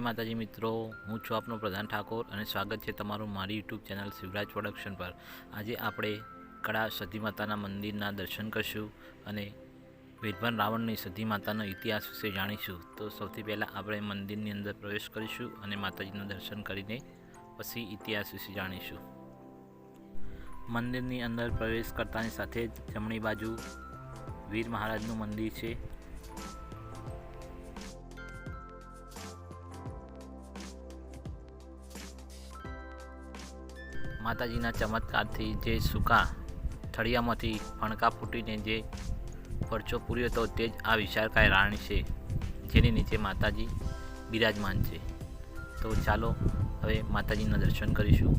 માતાજી મિત્રો, હું છું આપનો પ્રધાન ઠાકોર અને સ્વાગત છે તમારું મારી યુટ્યુબ ચેનલ શિવરાજ પ્રોડક્શન પર। આજે આપણે કડા સતી માતાના મંદિરના દર્શન કરીશું અને વીરભદ્ર રાવણની સતી માતાનો ઇતિહાસ વિશે જાણીશું। તો સૌથી પહેલાં આપણે મંદિરની અંદર પ્રવેશ કરીશું અને માતાજીના દર્શન કરીને પછી ઇતિહાસ વિશે જાણીશું। મંદિરની અંદર પ્રવેશ કરતાની સાથે જ જમણી બાજુ વીર મહારાજનું મંદિર છે। માતાજીના ચમત્કારથી જે સૂકા થળિયામાંથી ફણકા ફૂટીને જે પરચો પૂર્યો હતો તે જ આ વિશાળકાય રાણી છે, જેની નીચે માતાજી બિરાજમાન છે। તો ચાલો હવે માતાજીના દર્શન કરીશું।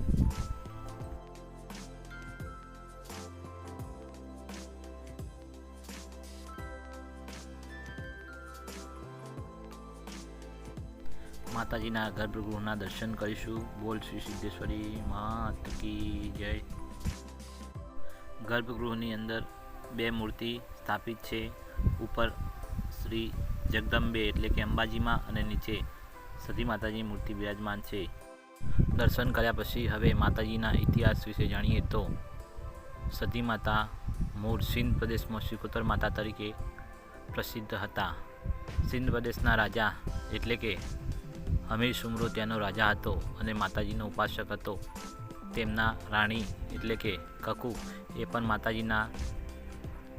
માતાજીના ગર્ભગૃહના દર્શન કરીશું। બોલ શ્રી સિદ્ધેશ્વરી માત કી જય। ગર્ભગૃહની અંદર બે મૂર્તિ સ્થાપિત છે, ઉપર શ્રી જગદંબે એટલે કે અંબાજીમાં અને નીચે સતી માતાજીની મૂર્તિ બિરાજમાન છે। દર્શન કર્યા પછી હવે માતાજીના ઇતિહાસ વિશે જાણીએ તો સતી માતા મૂળ સિંધ પ્રદેશમાં સિકોતર માતા તરીકે પ્રસિદ્ધ હતા। સિંધ પ્રદેશના રાજા એટલે કે હમીર સુમરો ત્યાંનો રાજા હતો અને માતાજીનો ઉપાસક હતો। તેમના રાણી એટલે કે કકુ એ પણ માતાજીના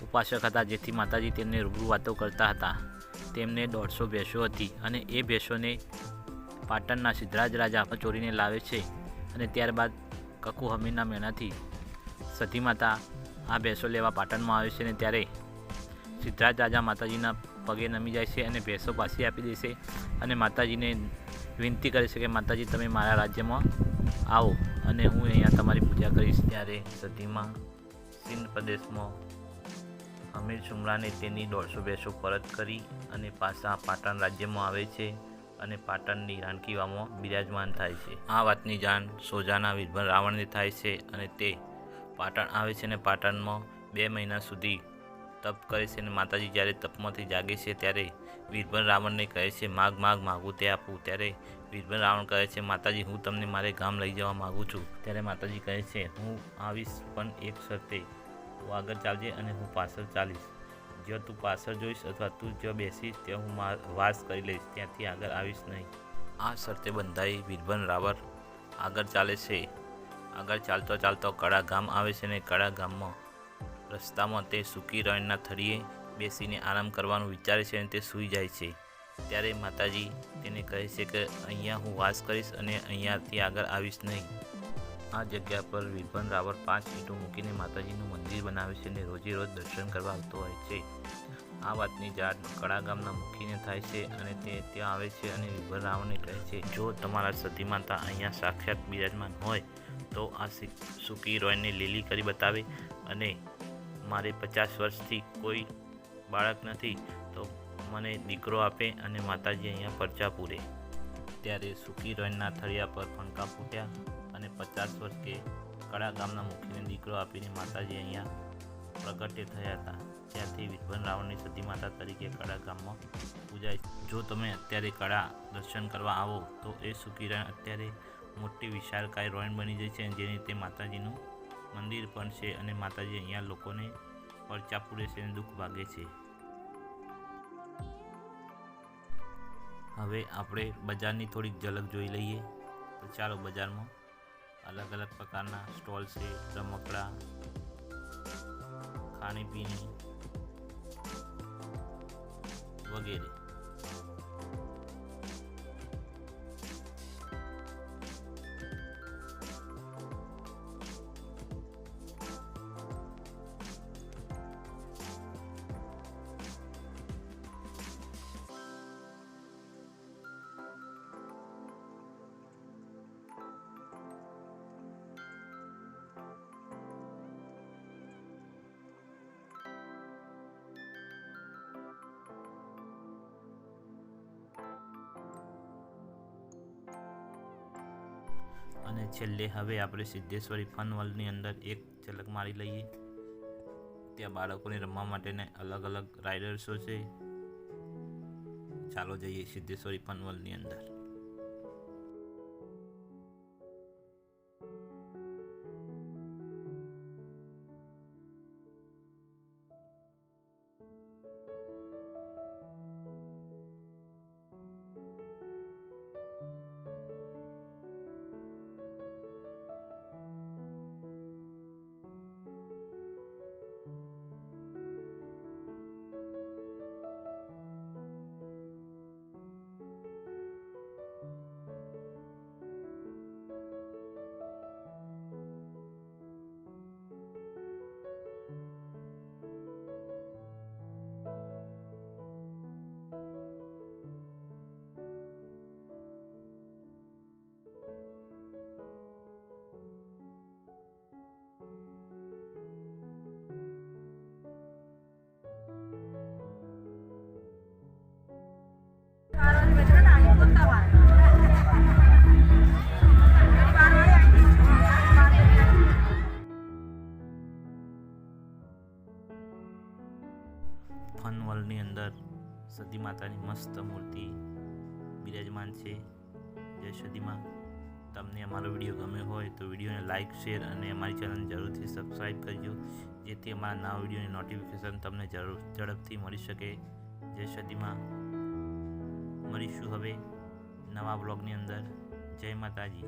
ઉપાસક હતા, જેથી માતાજી તેમને રૂબરૂ વાતો કરતા હતા। તેમને 150 ભેંસો હતી અને એ ભેંસોને પાટણના સિદ્ધરાજ રાજા ચોરીને લાવે છે અને ત્યારબાદ કકુ હમીરના મેણાથી સતી માતા આ ભેંસો લેવા પાટણમાં આવે છે અને ત્યારે સિદ્ધરાજ રાજા માતાજીના પગે નમી જાય છે અને ભેંસો પાછી આપી દેશે અને માતાજીને વિનંતી કરે છે કે માતાજી તમે મારા રાજ્યમાં આવો અને હું અહીંયા તમારી પૂજા કરીશ। ત્યારે સતીમાં સિંધ પ્રદેશમાં હમીર સુમરાને તેની 150 ભેંસો પરત કરી અને પાછા પાટણ રાજ્યમાં આવે છે અને પાટણની રાણકીવામાં બિરાજમાન થાય છે। આ વાતની જાણ સોજાના વીરભદ્ર રાવણને થાય છે અને તે પાટણ આવે છે અને પાટણમાં 2 મહિના સુધી તપ કરે છે અને માતાજી જ્યારે તપમાંથી જાગે છે ત્યારે વીરભદ્ર રાવણને કહે છે માગું તે આપું। ત્યારે વીરભદ્ર રાવણ કહે છે માતાજી હું તમને મારે ગામ લઈ જવા માગું છું। ત્યારે માતાજી કહે છે હું આવીશ પણ એક શરતે, તું આગળ ચાલજે અને હું પાછળ ચાલીશ। જો તું પાછળ જોઈશ અથવા તું જો બેસીશ ત્યાં હું વાસ કરી લઈશ, ત્યાંથી આગળ આવીશ નહીં। આ શરતે બંધાઈ વીરભદ્ર રાવણ આગળ ચાલે છે। આગળ ચાલતો કડા ગામ આવે છે અને કડા ગામમાં રસ્તામાં તે સૂકી રણના થળીએ બેસીને આરામ કરવાનું વિચારે છે અને તે સૂઈ જાય છે। ત્યારે માતાજી તેને કહે છે કે અહીંયા હું વાસ કરીશ અને અહીંયાથી આગળ આવીશ નહીં। આ જગ્યા પર વીરભદ્ર રાવણ 5 ઈંટો મૂકીને માતાજીનું મંદિર બનાવે છે અને રોજે રોજ દર્શન કરવા આવતો હોય છે। આ વાતની જાણ કડા ગામના મુખીને થાય છે અને તે ત્યાં આવે છે અને વીરભદ્ર રાવણને કહે છે જો તમારા સતી માતા અહીંયા સાક્ષાત બિરાજમાન હોય તો આ સૂકી રોયને લીલી કરી બતાવે અને મારે 50 વર્ષથી કોઈ બાળક નથી તો મને દીકરો આપે અને માતાજી અહીંયા પરચા પૂરે। ત્યારે સૂકી રોયના થળિયા પર ફણકા ફૂટ્યા અને 50 વર્ષ કે કડા ગામના મુખીને દીકરો આપીને માતાજી અહીંયા પ્રગટે થયા હતા। ત્યાંથી વીરભદ્ર રાવણની સતી માતા તરીકે કડા ગામમાં પૂજાય। જો તમે અત્યારે કડા દર્શન કરવા આવો તો એ સૂકી રોય અત્યારે મોટી વિશાળકાય રોયણ બની જાય છે, જેની તે માતાજીનું મંદિર પણ છે અને માતાજી અહીંયા લોકોને પરચા પૂરે છે અને દુઃખ ભાગે છે। હવે આપણે બજારની થોડીક ઝલક જોઈ લઈએ। તો ચાલો, બજારમાં અલગ અલગ પ્રકારના સ્ટોલ છે, રમકડા, ખાણીપીણી વગેરે। અને છેલ્લે હવે આપણે સિદ્ધેશ્વરી ફન વર્લ્ડની અંદર એક ઝલક મારી લઈએ। ત્યાં બાળકોને રમવા માટેને અલગ અલગ રાઇડર્સો છે। ચાલો જઈએ સિદ્ધેશ્વરી ફન વર્લ્ડની અંદર। ફન વર્લ્ડની અંદર સતી માતાની મસ્ત મૂર્તિ બિરાજમાન છે. જય સદીમાં. તમને અમારો વિડીયો ગમ્યો હોય તો વિડીયોને લાઇક, શેર અને અમારી ચેનલને જરૂરથી સબસ્ક્રાઈબ કરજો, જેથી અમારા નવા વિડીયોની નોટિફિકેશન તમને ઝડપથી મળી શકે. જય સદીમાં. મળીશું હવે નવા બ્લોગની અંદર. જય માતાજી.